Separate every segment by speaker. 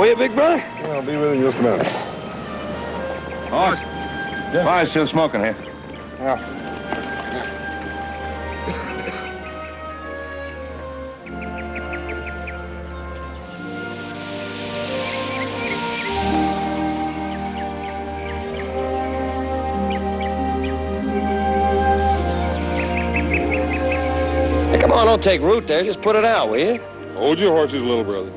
Speaker 1: will you, big brother?
Speaker 2: Yeah, I'll be with you in just a minute.
Speaker 3: Boss, fire's still smoking here.
Speaker 2: Yeah.
Speaker 1: Hey, come on, don't take root there. Just put it out, will you?
Speaker 2: Hold your horses, little brother.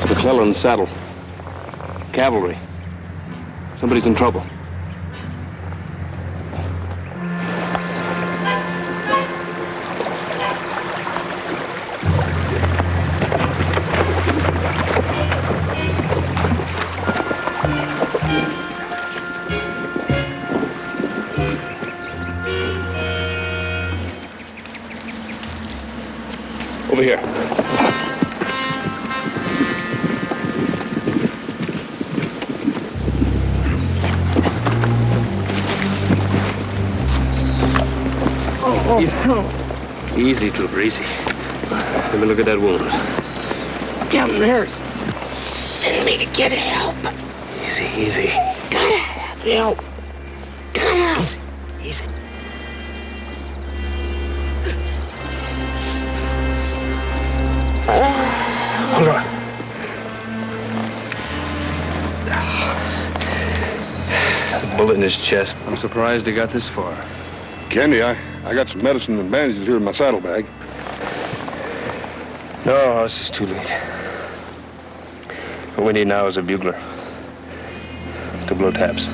Speaker 1: McClellan's saddle. Cavalry. Somebody's in trouble. Over here. Easy, Trooper, easy. Let me look at that wound.
Speaker 4: Captain Harris, send me to get help.
Speaker 1: Easy, easy.
Speaker 4: Gotta have help. Gotta have.
Speaker 1: Easy. Hold on. There's a bullet in his chest. I'm surprised he got this far.
Speaker 2: Candy, I got some medicine and bandages here in my saddlebag.
Speaker 1: No, this is too late. What we need now is a bugler to blow taps.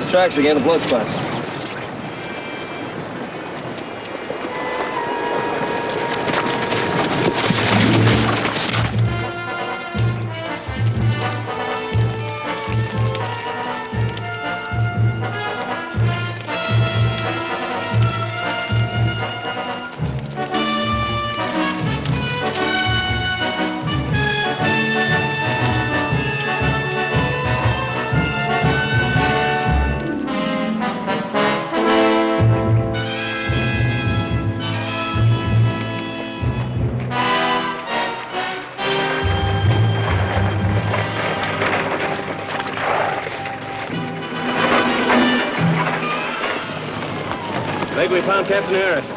Speaker 1: Tracks again, the blood spots. I think we found Captain Harris.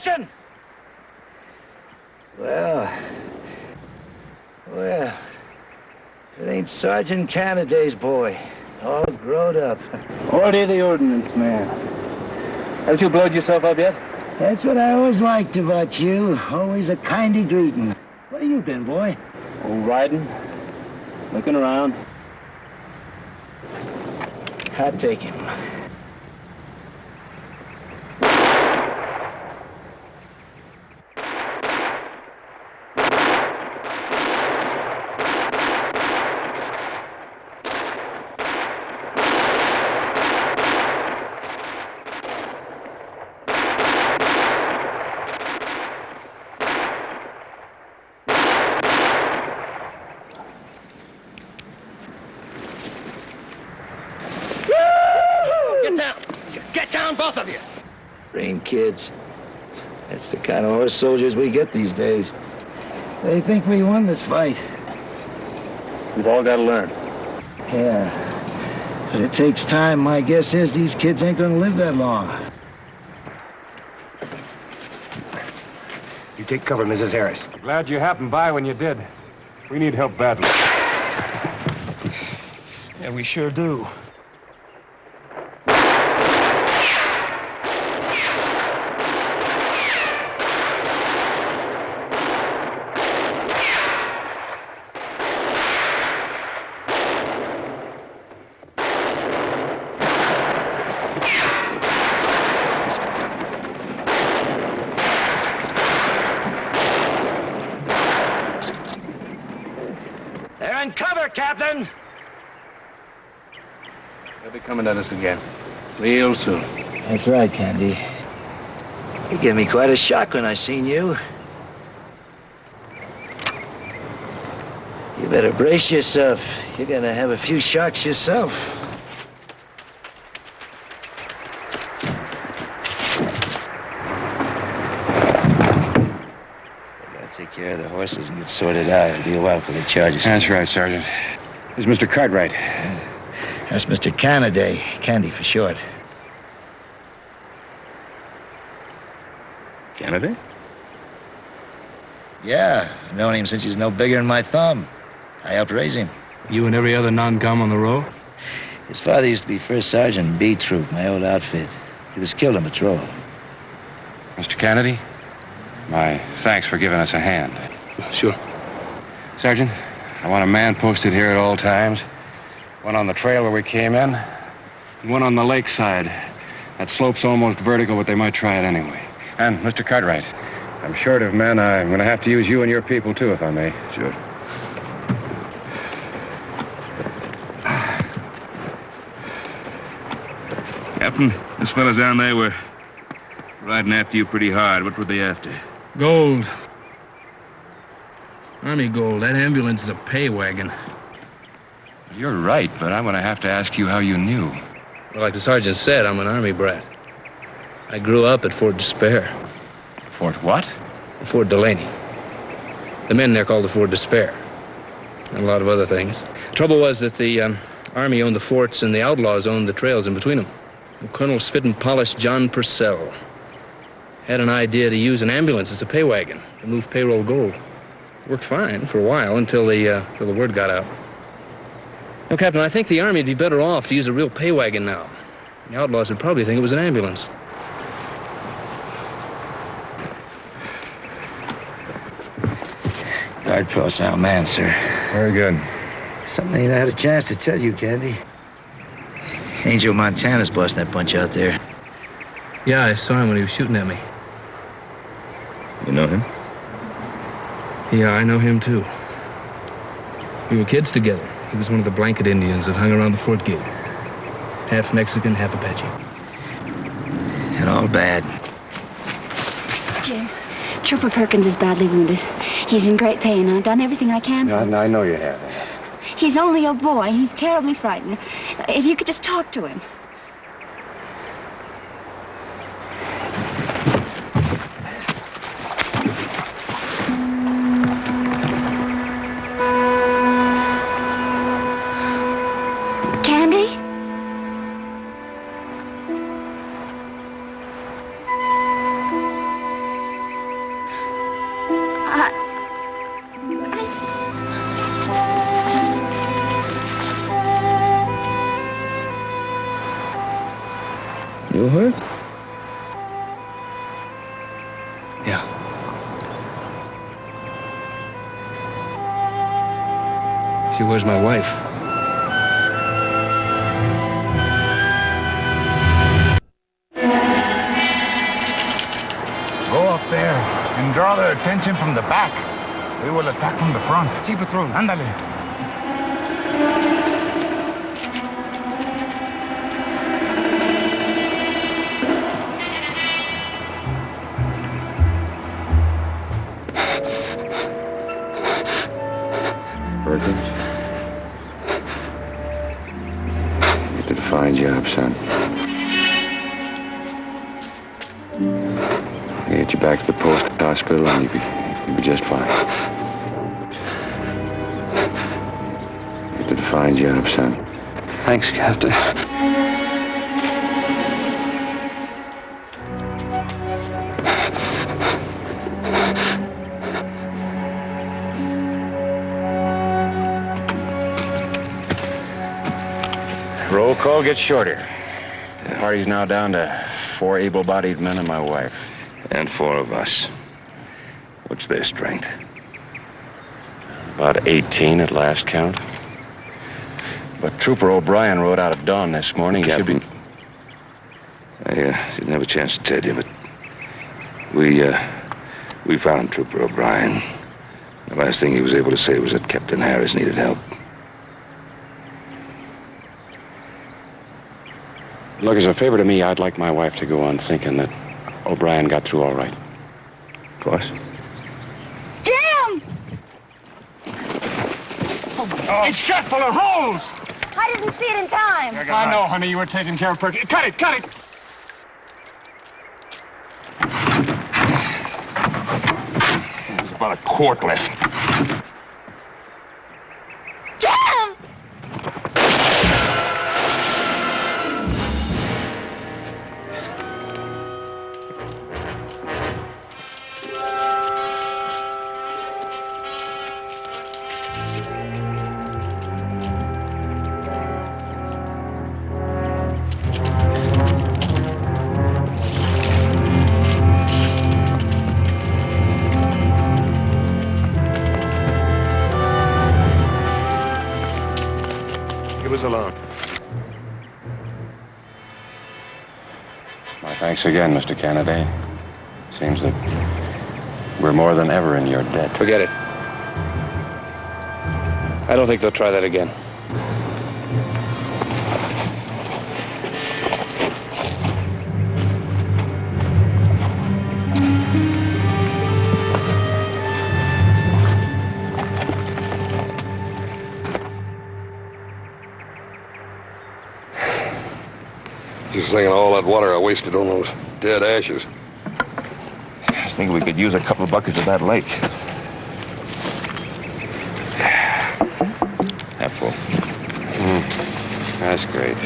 Speaker 5: Attention! Well, it ain't Sergeant Canada's boy. All grown up.
Speaker 1: Order the ordnance, man. Haven't you blowed yourself up yet?
Speaker 5: That's what I always liked about you. Always a kindly greeting. Where you been, boy?
Speaker 1: Oh, riding. Looking around.
Speaker 5: I'll take him.
Speaker 4: Get down, both of you!
Speaker 5: Brain kids. That's the kind of horse soldiers we get these days. They think we won this fight.
Speaker 1: We've all got to learn.
Speaker 5: Yeah. But it takes time. My guess is these kids ain't gonna live that long.
Speaker 6: You take cover, Mrs. Harris.
Speaker 3: Glad you happened by when you did. We need help badly.
Speaker 6: Yeah, we sure do.
Speaker 5: They're in cover, Captain!
Speaker 1: They'll be coming at us again. Real soon.
Speaker 5: That's right, Candy. You gave me quite a shock when I seen you. You better brace yourself. You're gonna have a few shocks yourself. I gotta take care of the horses and get sorted out. It'll be a while for the charges.
Speaker 3: That's right, Sergeant. This is Mr. Cartwright.
Speaker 5: That's Mr. Canada, Candy for short.
Speaker 3: Canada?
Speaker 5: Yeah, I've known him since he's no bigger than my thumb. I helped raise him.
Speaker 1: You and every other non-com on the row?
Speaker 5: His father used to be First Sergeant in B Troop, my old outfit. He was killed on patrol.
Speaker 3: Mr. Kennedy, my thanks for giving us a hand.
Speaker 1: Sure.
Speaker 3: Sergeant, I want a man posted here at all times. One on the trail where we came in, and one on the lakeside. That slope's almost vertical, but they might try it anyway. And, Mr. Cartwright, I'm short of men. I'm going to have to use you and your people, too, if I may.
Speaker 1: Sure.
Speaker 7: Captain, those fellas down there were riding after you pretty hard. What were they after?
Speaker 1: Gold. Army gold. That ambulance is a pay wagon.
Speaker 3: You're right, but I'm going to have to ask you how you knew.
Speaker 1: Well, like the sergeant said, I'm an Army brat. I grew up at Fort Despair.
Speaker 3: Fort what?
Speaker 1: Fort Delaney. The men there called it Fort Despair. And a lot of other things. Trouble was that the Army owned the forts and the outlaws owned the trails in between them. And Colonel Spit and Polish John Purcell had an idea to use an ambulance as a pay wagon to move payroll gold. Worked fine for a while until the word got out. No, Captain, I think the Army would be better off to use a real pay wagon now. The outlaws would probably think it was an ambulance.
Speaker 5: Guard post our man, sir.
Speaker 3: Very good.
Speaker 5: Something I ain't had a chance to tell you, Candy. Angel Montana's bossing that bunch out there.
Speaker 1: Yeah, I saw him when he was shooting at me.
Speaker 3: You know him?
Speaker 1: Yeah, I know him, too. We were kids together. He was one of the blanket Indians that hung around the fort gate. Half Mexican, half Apache.
Speaker 5: And all bad.
Speaker 8: Jim, Trooper Perkins is badly wounded. He's in great pain. I've done everything I can for him.
Speaker 3: I know you have.
Speaker 8: He's only a boy. He's terribly frightened. If you could just talk to him. Candy?
Speaker 1: You hurt? Yeah. She was my wife.
Speaker 9: Go up there and draw their attention from the back. We will attack from the front.
Speaker 6: Sí, patrón.
Speaker 9: Ándale.
Speaker 3: Perkins? You did a fine job, son. I'll get you back to the post hospital and you'll be just fine. You did a fine job, son.
Speaker 1: Thanks, Captain.
Speaker 3: Roll call gets shorter. The party's now down to 4 able-bodied men and my wife.
Speaker 10: And 4 of us. What's their strength?
Speaker 3: About 18 at last count. But Trooper O'Brien rode out at dawn this morning. He should be...
Speaker 10: I didn't have a chance to tell you, but we found Trooper O'Brien. The last thing he was able to say was that Captain Harris needed help.
Speaker 3: Look, as a favor to me, I'd like my wife to go on thinking that O'Brien got through all right.
Speaker 10: Of course.
Speaker 8: Jim!
Speaker 6: Oh, it's shot full of holes!
Speaker 8: I didn't see it in time.
Speaker 6: I know, honey. You were taking care of Perkins. Cut it! Cut it!
Speaker 10: There's about a quart left.
Speaker 8: Jim!
Speaker 10: Give us a loan.
Speaker 3: My thanks again, Mr. Kennedy. Seems that we're more than ever in your debt.
Speaker 1: Forget it. I don't think they'll try that again.
Speaker 2: Just thinking all that water I wasted on those dead ashes.
Speaker 10: I was thinking we could use a couple of buckets of that lake. Half full.
Speaker 3: That's great.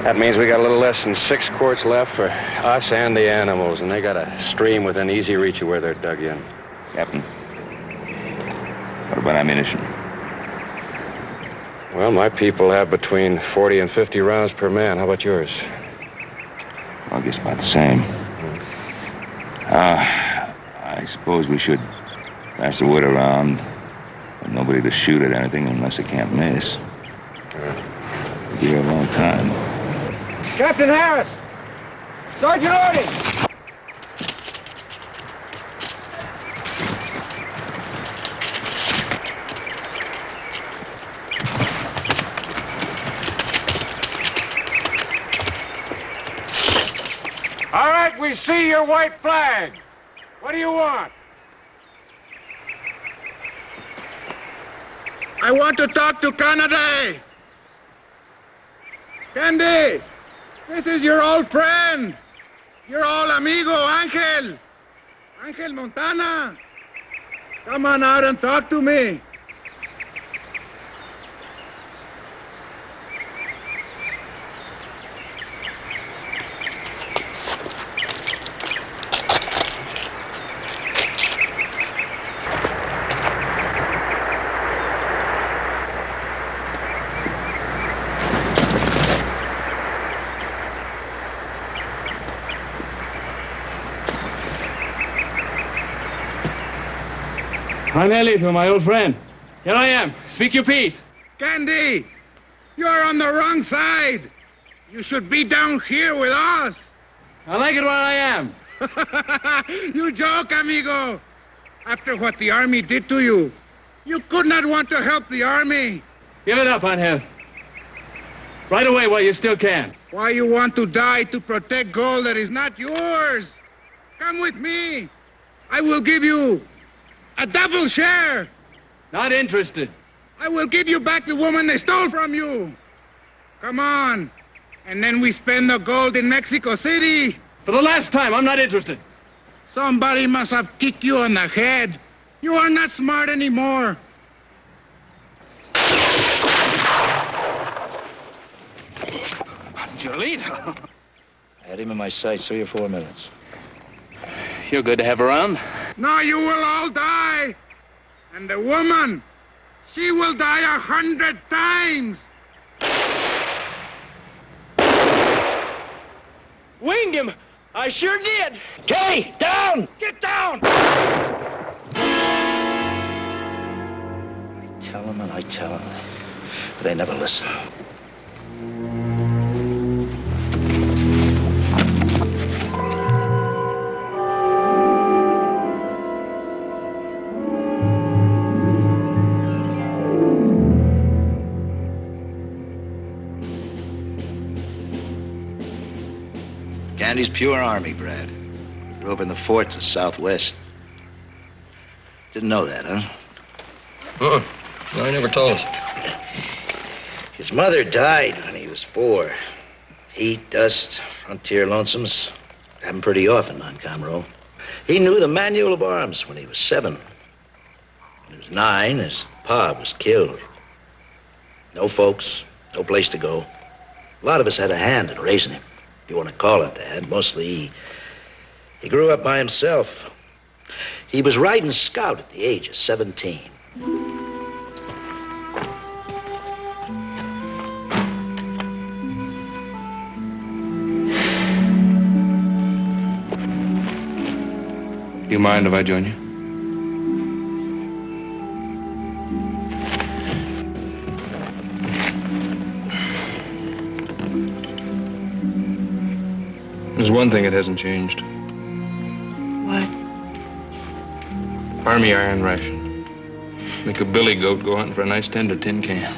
Speaker 3: That means we got a little less than 6 quarts left for us and the animals, and they got a stream within easy reach of where they're dug in.
Speaker 10: Captain, what about ammunition?
Speaker 3: Well, my people have between 40 and 50 rounds per man. How about yours?
Speaker 10: Well, I guess about the same. I suppose we should pass the word around. But nobody to shoot at anything unless they can't miss. We'll be here a long time.
Speaker 6: Captain Harris! Sergeant Ontem! All right, we see your white flag. What do you want?
Speaker 9: I want to talk to Canada. Candy, this is your old friend. Your old amigo, Angel. Angel Montana. Come on out and talk to me.
Speaker 6: I'm Elito, my old friend. Here I am. Speak your piece.
Speaker 9: Candy, you are on the wrong side. You should be down here with us.
Speaker 6: I like it where I am.
Speaker 9: You joke, amigo. After what the army did to you, you could not want to help the army.
Speaker 6: Give it up, Angel. Right away while you still can.
Speaker 9: Why you want to die to protect gold that is not yours? Come with me. I will give you a double share.
Speaker 6: Not interested.
Speaker 9: I will give you back the woman they stole from you. Come on. And then we spend the gold in Mexico City.
Speaker 6: For the last time, I'm not interested.
Speaker 9: Somebody must have kicked you on the head. You are not smart anymore.
Speaker 6: Angelito.
Speaker 5: I had him in my sights 3 or 4 minutes.
Speaker 6: You're good to have around.
Speaker 9: Now you will all die. And the woman, she will die 100 times.
Speaker 6: Winged him. I sure did.
Speaker 5: Kenny, down!
Speaker 9: Get down!
Speaker 5: I tell him and I tell him, but they never listen. Candy's pure Army, Brad. Grew up in the forts of Southwest. Didn't know that, huh?
Speaker 11: No, he never told us.
Speaker 5: His mother died when he was 4. Heat, dust, frontier lonesomes. Happened pretty often, non-com roll. He knew the manual of arms when he was 7. When he was 9, his pa was killed. No folks, no place to go. A lot of us had a hand in raising him. If you want to call it that. Mostly he grew up by himself. He was riding scout at the age of 17.
Speaker 1: Do you mind if I join you? There's one thing that hasn't changed.
Speaker 8: What?
Speaker 1: Army iron ration. Make a billy goat go hunting for a nice tender tin can.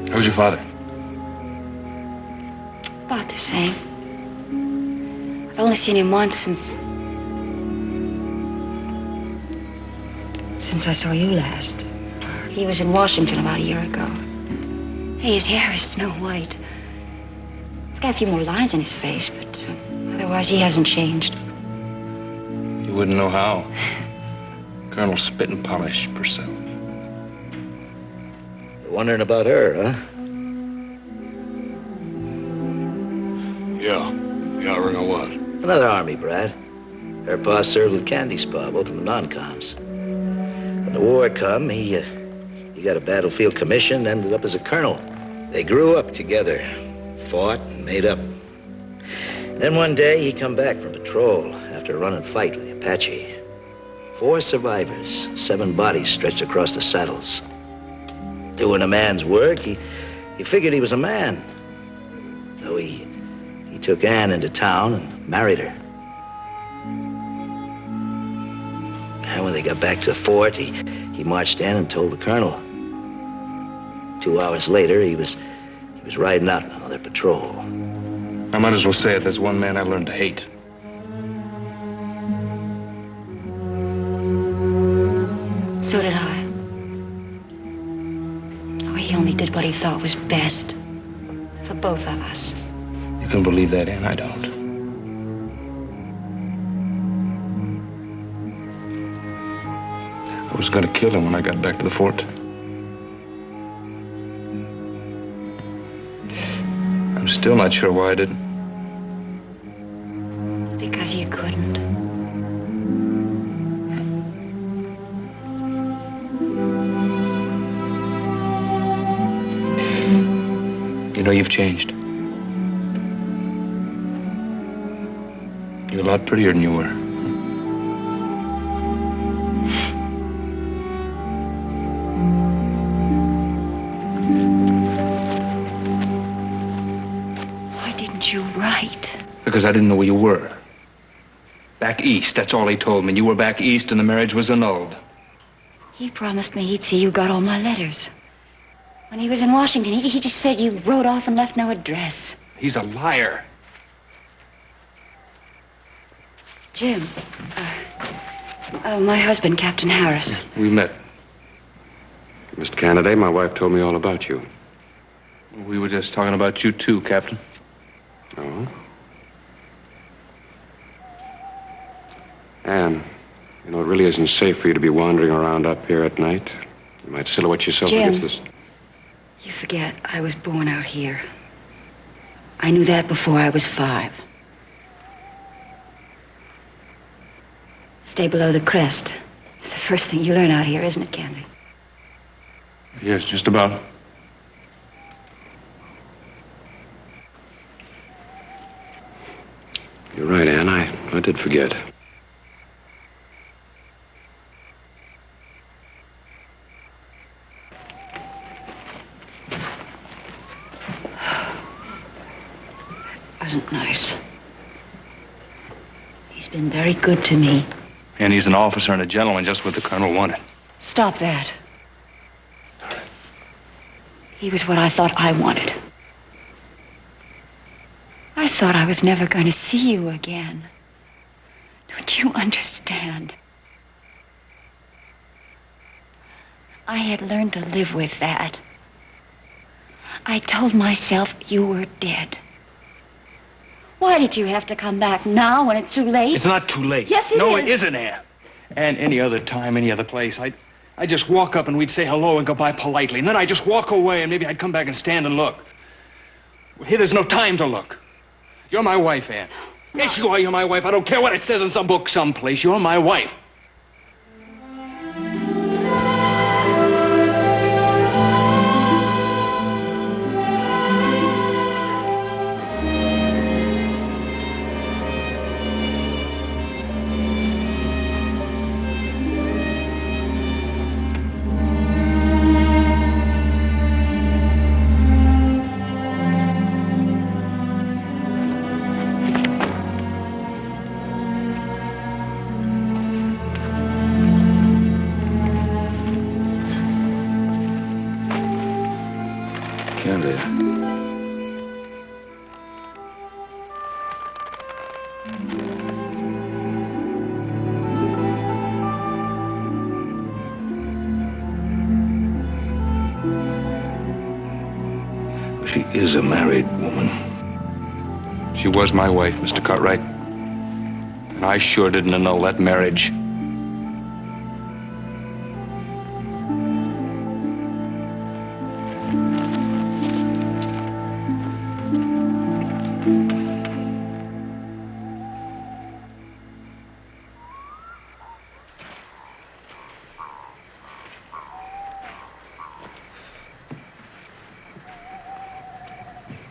Speaker 1: How's your father?
Speaker 8: About the same. I've only seen him once since I saw you last. He was in Washington about a year ago. Hey, his hair is snow white. He's got a few more lines in his face, but otherwise he hasn't changed.
Speaker 1: You wouldn't know how. Colonel Spit and Polish Purcell.
Speaker 5: You're wondering about her, huh?
Speaker 2: Yeah, ring a what?
Speaker 5: Another Army, Brad. Her pa served with Candy's pa, both of them non-coms. When the war come, he got a battlefield commission, ended up as a colonel. They grew up together, fought and made up. Then one day, he come back from patrol after a running fight with the Apache. 4 survivors, 7 bodies stretched across the saddles. Doing a man's work, he figured he was a man. So he took Ann into town and married her. And when they got back to the fort, he marched in and told the colonel. 2 hours later, he was riding out on another patrol.
Speaker 1: I might as well say it. There's one man I learned to hate.
Speaker 8: So did I. Oh, he only did what he thought was best. For both of us.
Speaker 1: You can believe that, Ann. I don't. I was going to kill him when I got back to the fort. I'm still not sure why I didn't.
Speaker 8: Because you couldn't.
Speaker 1: You know, you've changed. lot prettier than you were.
Speaker 8: Why didn't you write?
Speaker 1: Because I didn't know where you were. Back east, that's all he told me. You were back east and the marriage was annulled.
Speaker 8: He promised me he'd see you got all my letters. When he was in Washington, he just said you rode off and left no address.
Speaker 1: He's a liar.
Speaker 8: Jim, my husband, Captain Harris.
Speaker 1: We met.
Speaker 3: Mr. Candidate, my wife told me all about you.
Speaker 1: We were just talking about you too, Captain.
Speaker 3: Oh? Anne, you know, it really isn't safe for you to be wandering around up here at night. You might silhouette yourself
Speaker 8: Jim,
Speaker 3: against this.
Speaker 8: You forget I was born out here. I knew that before I was 5. Stay below the crest. It's the first thing you learn out here, isn't it, Candy?
Speaker 1: Yes, just about.
Speaker 3: You're right, Anne. I did forget.
Speaker 8: Wasn't nice. He's been very good to me.
Speaker 1: And he's an officer and a gentleman, just what the colonel wanted.
Speaker 8: Stop that. He was what I thought I wanted. I thought I was never going to see you again. Don't you understand? I had learned to live with that. I told myself you were dead. Why did you have to come back now when it's too late?
Speaker 1: It's not too late.
Speaker 8: Yes, it is.
Speaker 1: No, it isn't, Anne. And any other time, any other place, I'd just walk up and we'd say hello and goodbye politely. And then I'd just walk away and maybe I'd come back and stand and look. Well, here, there's no time to look. You're my wife, Anne. Yes, you are. You're my wife. I don't care what it says in some book someplace. You're my wife.
Speaker 5: She is a married woman.
Speaker 1: She was my wife, Mr. Cartwright. And I sure didn't annul that marriage.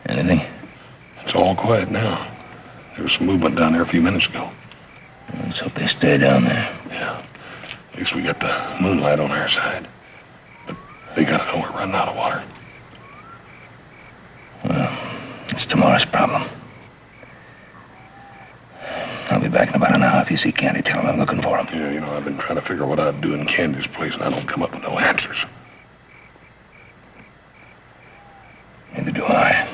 Speaker 5: Anything?
Speaker 2: It's all quiet now. There was some movement down there a few minutes ago.
Speaker 5: Let's hope they stay down there.
Speaker 2: Yeah. At least we got the moonlight on our side. But they gotta know we're running out of water.
Speaker 5: Well, it's tomorrow's problem. I'll be back in about an hour. If you see Candy, tell him I'm looking for him.
Speaker 2: Yeah, you know, I've been trying to figure what I'd do in Candy's place, and I don't come up with no answers.
Speaker 5: Neither do I.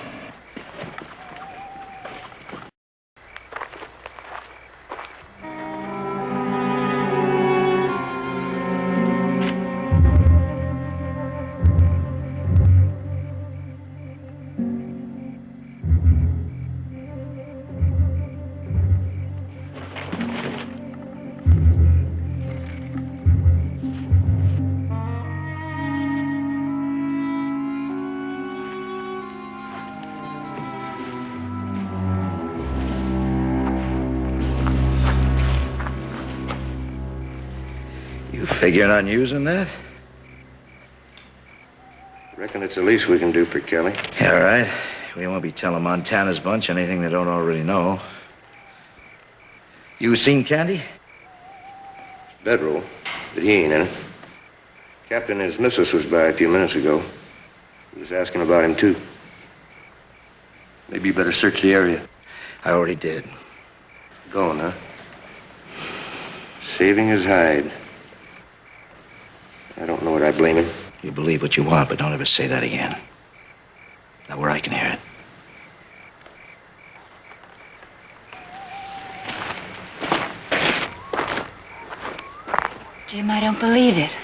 Speaker 5: Figuring on using that?
Speaker 3: Reckon it's the least we can do for Kelly.
Speaker 5: Yeah, all right. We won't be telling Montana's bunch anything they don't already know. You seen Candy?
Speaker 3: Bedroll, but he ain't in it. Captain and his missus was by a few minutes ago. He was asking about him, too. Maybe you better search the area.
Speaker 5: I already did.
Speaker 3: Going, huh? Saving his hide. I don't know what I blame him.
Speaker 5: You believe what you want, but don't ever say that again. Not where I can hear it.
Speaker 8: Jim, I don't believe it.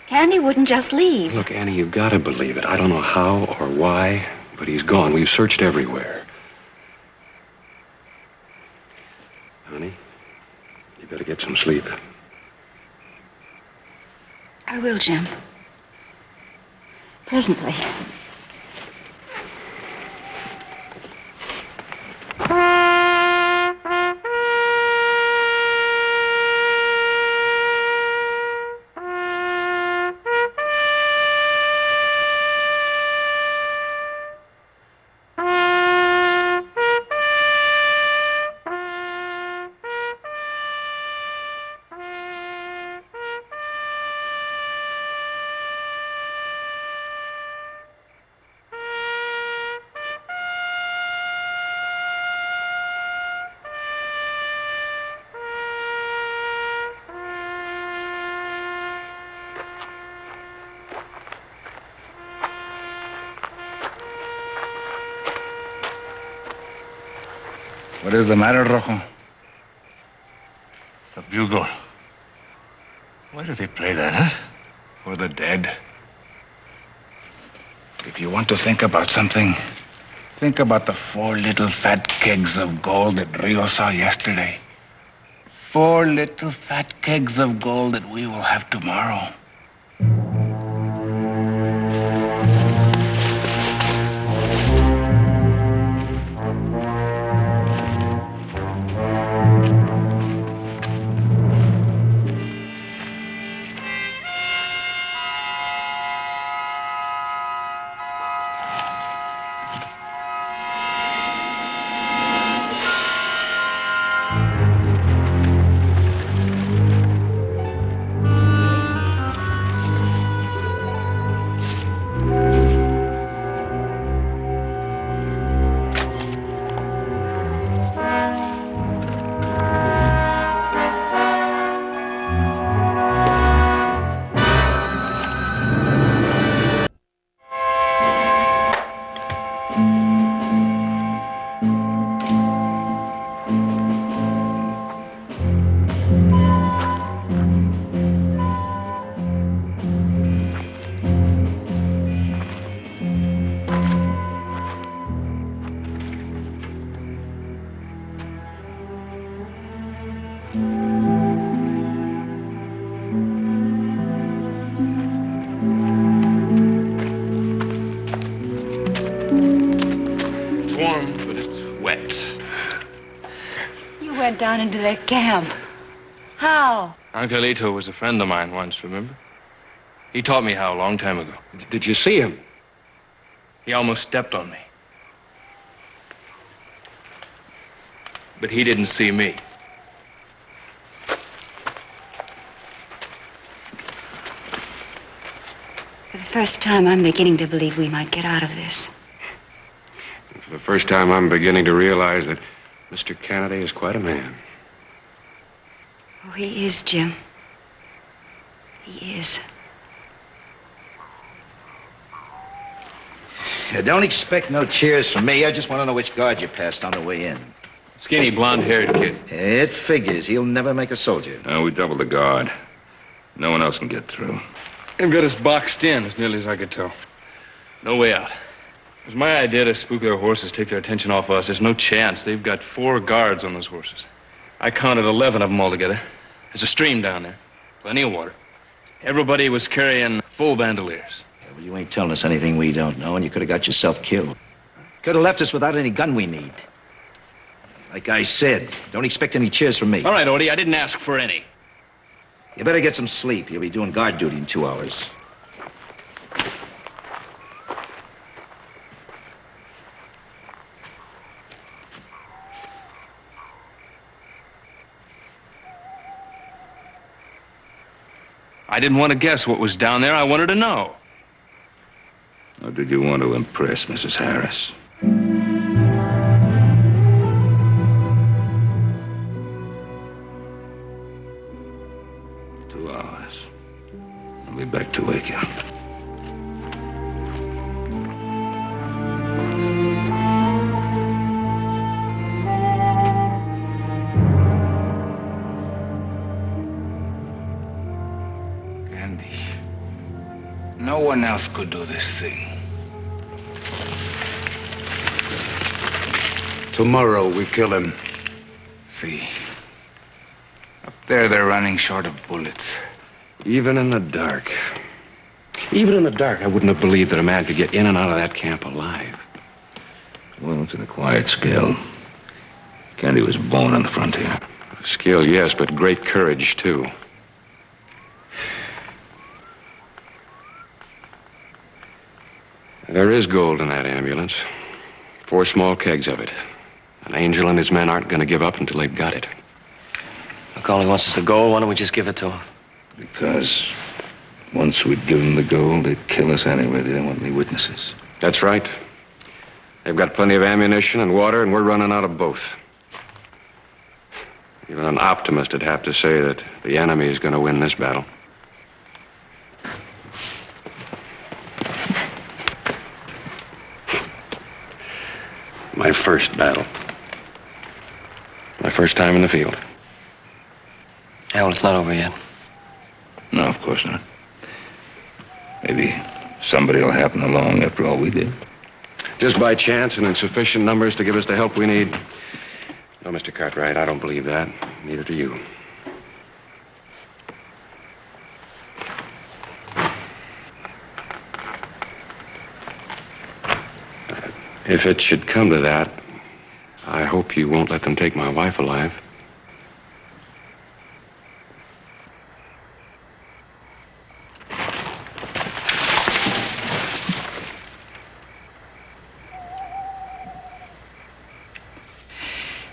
Speaker 8: Candy wouldn't just leave.
Speaker 12: Look, Annie, you gotta believe it. I don't know how or why, but he's gone. We've searched everywhere. Honey, you better get some sleep.
Speaker 8: I will, Jim. Presently.
Speaker 9: What is the matter, Rojo?
Speaker 2: The bugle. Why do they play that, huh? For the dead?
Speaker 9: If you want to think about something, think about the 4 little fat kegs of gold that Rio saw yesterday. 4 little fat kegs of gold that we will have tomorrow.
Speaker 8: Went down into their camp. How?
Speaker 1: Uncle Ito was a friend of mine once, remember? He taught me how a long time ago.
Speaker 12: Did you see him?
Speaker 1: He almost stepped on me. But he didn't see me.
Speaker 8: For the first time, I'm beginning to believe we might get out of this.
Speaker 12: And for the first time, I'm beginning to realize that Mr. Kennedy is quite a man.
Speaker 8: Oh, he is, Jim. He is.
Speaker 5: Don't expect no cheers from me. I just want to know which guard you passed on the way in.
Speaker 1: Skinny, blonde-haired kid.
Speaker 5: It figures. He'll never make a soldier.
Speaker 10: No, we doubled the guard. No one else can get through.
Speaker 1: They've got us boxed in, as nearly as I could tell. No way out. It was my idea to spook their horses, take their attention off us. There's no chance. They've got 4 guards on those horses. I counted 11 of them altogether. There's a stream down there. Plenty of water. Everybody was carrying full bandoliers.
Speaker 5: Yeah, well, you ain't telling us anything we don't know, and you could have got yourself killed. Could have left us without any gun we need. Like I said, don't expect any cheers from me.
Speaker 1: All right, Odie, I didn't ask for any.
Speaker 5: You better get some sleep. You'll be doing guard duty in 2 hours.
Speaker 1: I didn't want to guess what was down there. I wanted to know.
Speaker 10: Or did you want to impress Mrs. Harris? 2 hours. I'll be back to wake you.
Speaker 9: No one else could do this thing.
Speaker 2: Tomorrow we kill him.
Speaker 9: See, up there they're running short of bullets.
Speaker 12: Even in the dark. Even in the dark, I wouldn't have believed that a man could get in and out of that camp alive.
Speaker 10: Well, it's an acquired skill. Candy was born on the frontier.
Speaker 12: Skill, yes, but great courage, too. There is gold in that ambulance. 4 small kegs of it. An angel and his men aren't going to give up until they've got it.
Speaker 11: Look, all he wants is the gold. Why don't we just give it to him?
Speaker 10: Because once we'd give them the gold, they'd kill us anyway. They don't want any witnesses.
Speaker 12: That's right. They've got plenty of ammunition and water, and we're running out of both. Even an optimist would have to say that the enemy is going to win this battle. My first battle. My first time in the field.
Speaker 11: Yeah, well, it's not over yet.
Speaker 10: No, of course not. Maybe somebody will happen along after all we did.
Speaker 12: Just by chance and in sufficient numbers to give us the help we need. No, Mr. Cartwright, I don't believe that. Neither do you. If it should come to that, I hope you won't let them take my wife alive.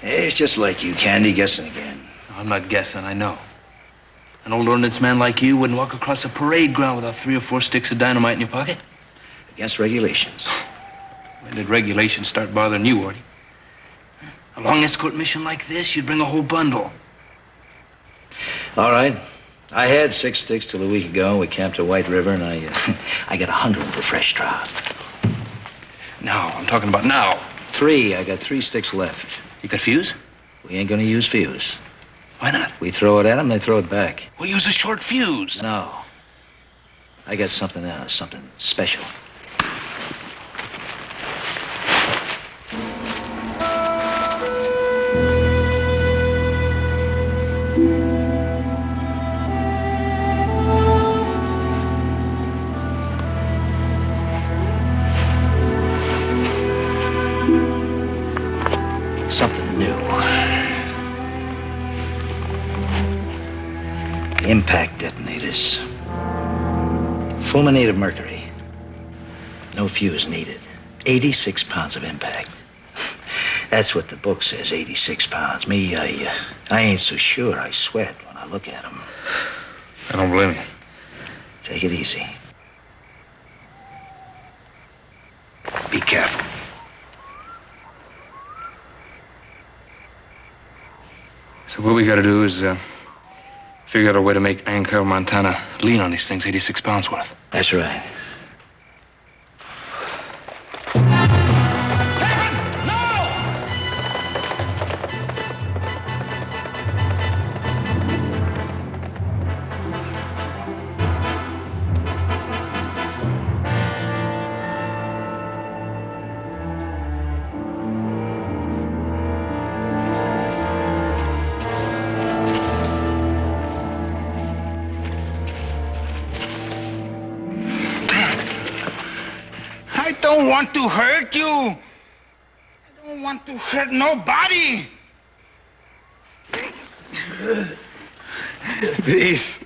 Speaker 5: It's just like you, Candy, guessing again.
Speaker 1: I'm not guessing, I know. An old ordnance man like you wouldn't walk across a parade ground without 3 or 4 sticks of dynamite in your pocket.
Speaker 5: Against regulations.
Speaker 1: When did regulations start bothering you, Orty? A long escort mission like this, you'd bring a whole bundle.
Speaker 5: All right. I had 6 sticks till a week ago. We camped at White River, and I got 100 for fresh trout.
Speaker 1: Now, I'm talking about now.
Speaker 5: 3. I got 3 sticks left.
Speaker 1: You got fuse?
Speaker 5: We ain't gonna use fuse.
Speaker 1: Why not?
Speaker 5: We throw it at them, they throw it back.
Speaker 1: We'll use a short fuse.
Speaker 5: No. I got something else, something special. Something new. Impact detonators. Fulminated mercury. No fuse needed. 86 pounds of impact. That's what the book says, 86 pounds. Me, I ain't so sure. I sweat when I look at them.
Speaker 1: I don't blame you.
Speaker 5: Take it easy. Be careful.
Speaker 1: So what we gotta do is figure out a way to make Anchor, Montana lean on these things 86 pounds worth.
Speaker 5: That's right.
Speaker 9: I don't want to hurt you. I don't want to hurt nobody. This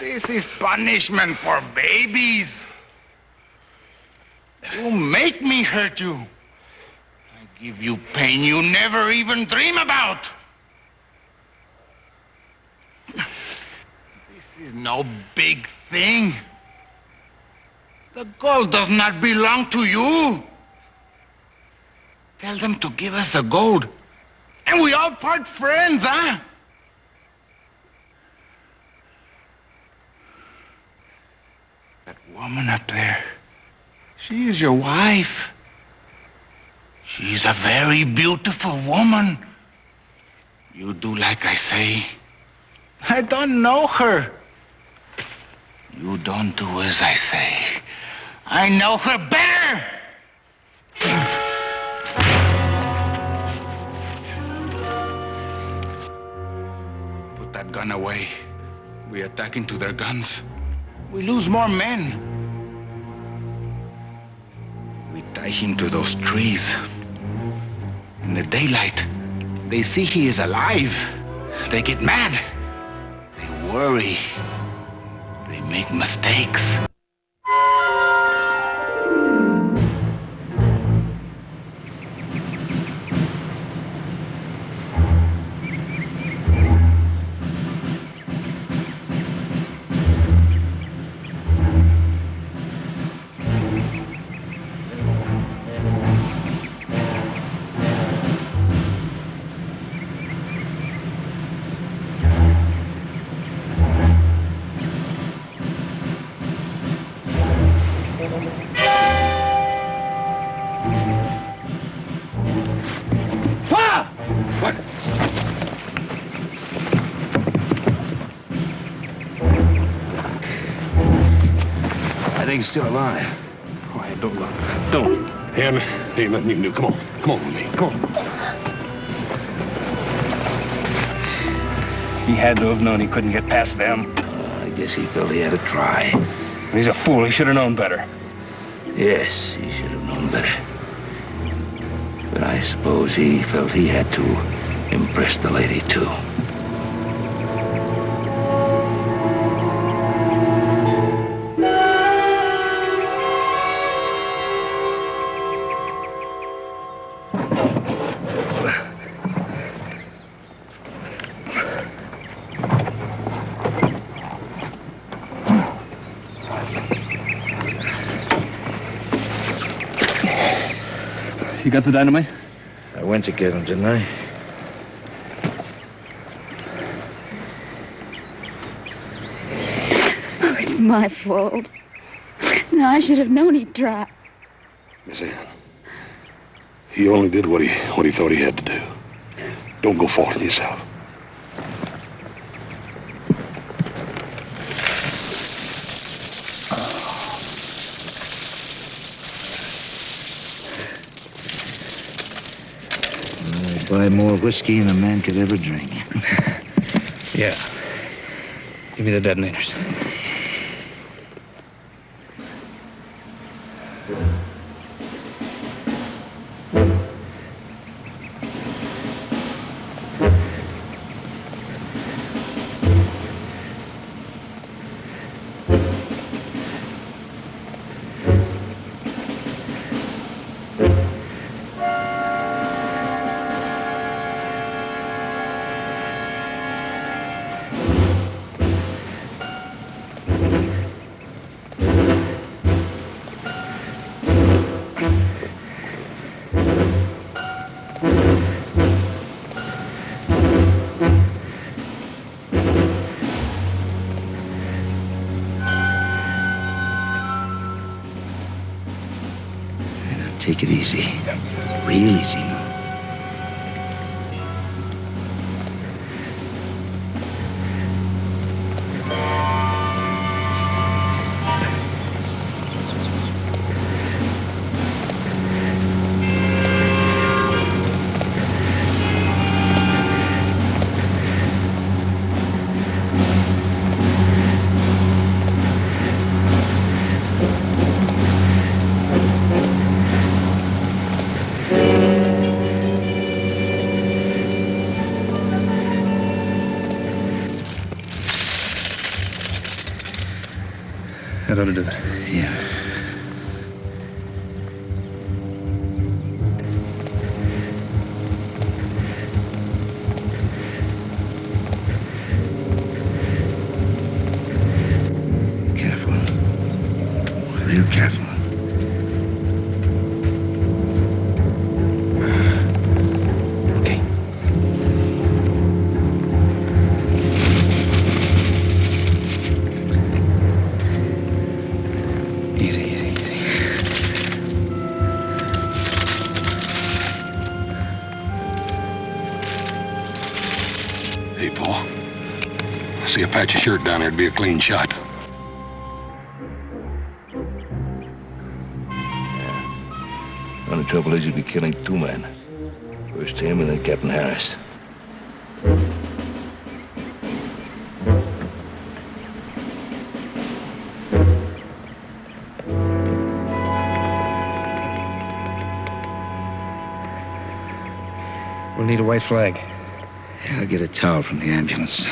Speaker 9: is punishment for babies. You make me hurt you. I give you pain you never even dream about. This is no big thing. The gold does not belong to you. Tell them to give us the gold. And we all part friends, huh? That woman up there, she is your wife. She's a very beautiful woman. You do like I say. I don't know her. You don't do as I say. I know her better. Put that gun away. We attack into their guns. We lose more men. We tie him to those trees. In the daylight, they see he is alive. They get mad. They worry. They make mistakes.
Speaker 10: I think he's still alive.
Speaker 7: Quiet, don't look. Don't.
Speaker 2: Him, ain't nothing you can do. Come on. Come on with me. Come on.
Speaker 1: He had to have known he couldn't get past them.
Speaker 5: I guess he felt he had to try.
Speaker 1: He's a fool. He should have known better.
Speaker 5: Yes, he should have known better. But I suppose he felt he had to impress the lady, too.
Speaker 1: You got the dynamite?
Speaker 5: I went to get him, didn't I?
Speaker 13: Oh, it's my fault. No, I should have known he'd try.
Speaker 2: Miss Ann, he only did what he thought he had to do. Don't go faulting yourself.
Speaker 5: Buy more whiskey than a man could ever drink.
Speaker 1: Yeah. Give me the detonators.
Speaker 5: Take it easy. Real easy now.
Speaker 1: That ought to do it.
Speaker 5: Yeah.
Speaker 9: careful.
Speaker 1: Okay. Easy, easy, easy.
Speaker 2: Hey, Paul. I see a patch of shirt down there. It'd be a clean shot.
Speaker 10: Only trouble is you'd be killing two men. First him and then Captain Harris.
Speaker 1: We'll need a white flag.
Speaker 9: Yeah, I'll get a towel from the ambulance.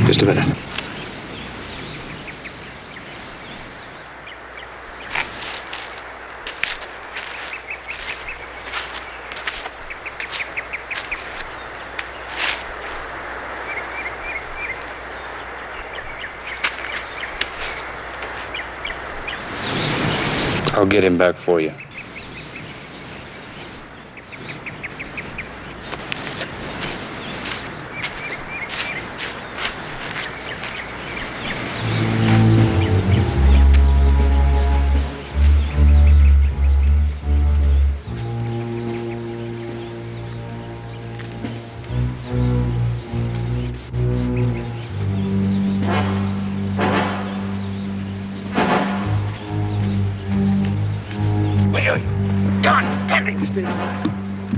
Speaker 12: Just a minute.
Speaker 1: I'll get him back for you.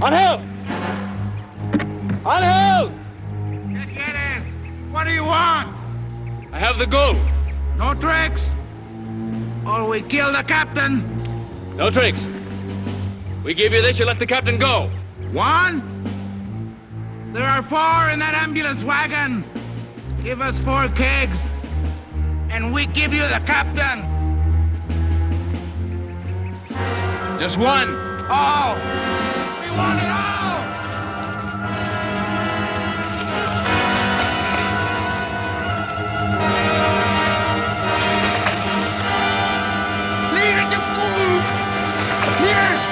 Speaker 6: On hill! On hill!
Speaker 9: Get in! What do you want?
Speaker 6: I have the gold.
Speaker 9: No tricks? Or we kill the captain?
Speaker 6: No tricks. We give you this, you let the captain go.
Speaker 9: One? There are 4 in that ambulance wagon. Give us 4 kegs, and we give you the captain.
Speaker 6: Just one.
Speaker 9: All. We want it all. Leave it, you fool! Here!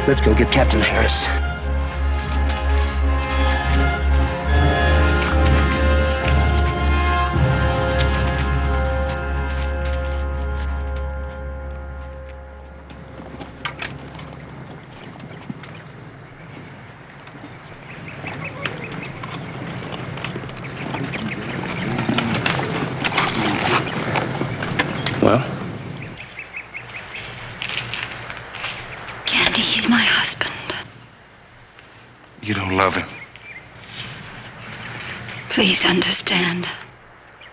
Speaker 11: Let's go get Captain Harris.
Speaker 1: Well?
Speaker 8: Candy, he's my husband.
Speaker 9: You don't love him.
Speaker 8: Please understand.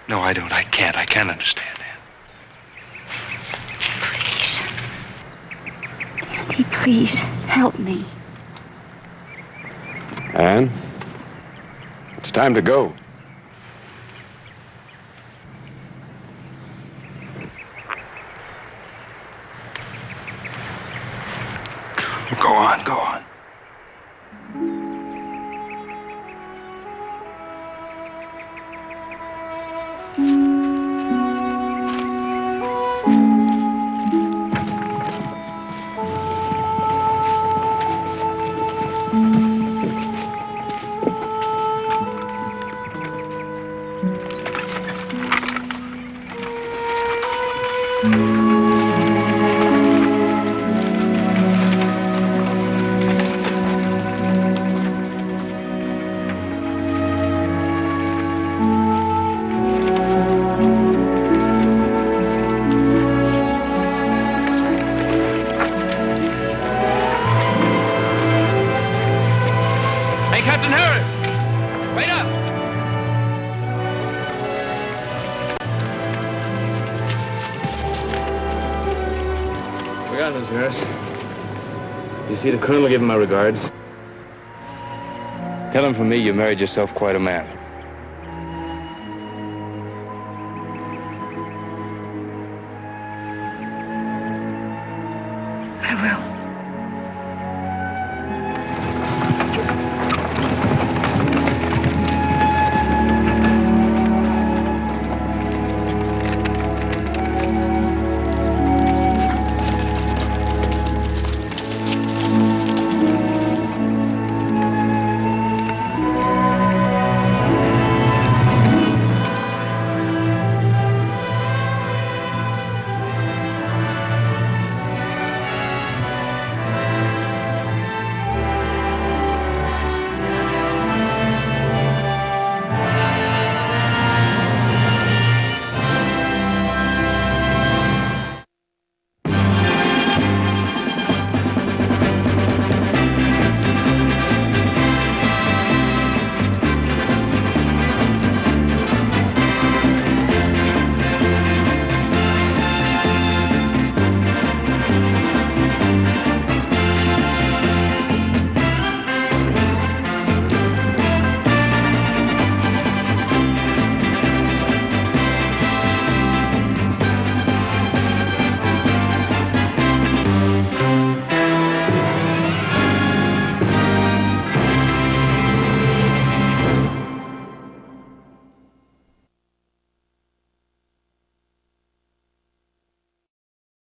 Speaker 9: No, I don't. I can't. I can't understand that.
Speaker 8: Please. Please, help me.
Speaker 12: Anne, it's time to go.
Speaker 9: Go on, go on.
Speaker 1: Miss Nurse. You see, the Colonel give him my regards. Tell him from me you married yourself quite a man.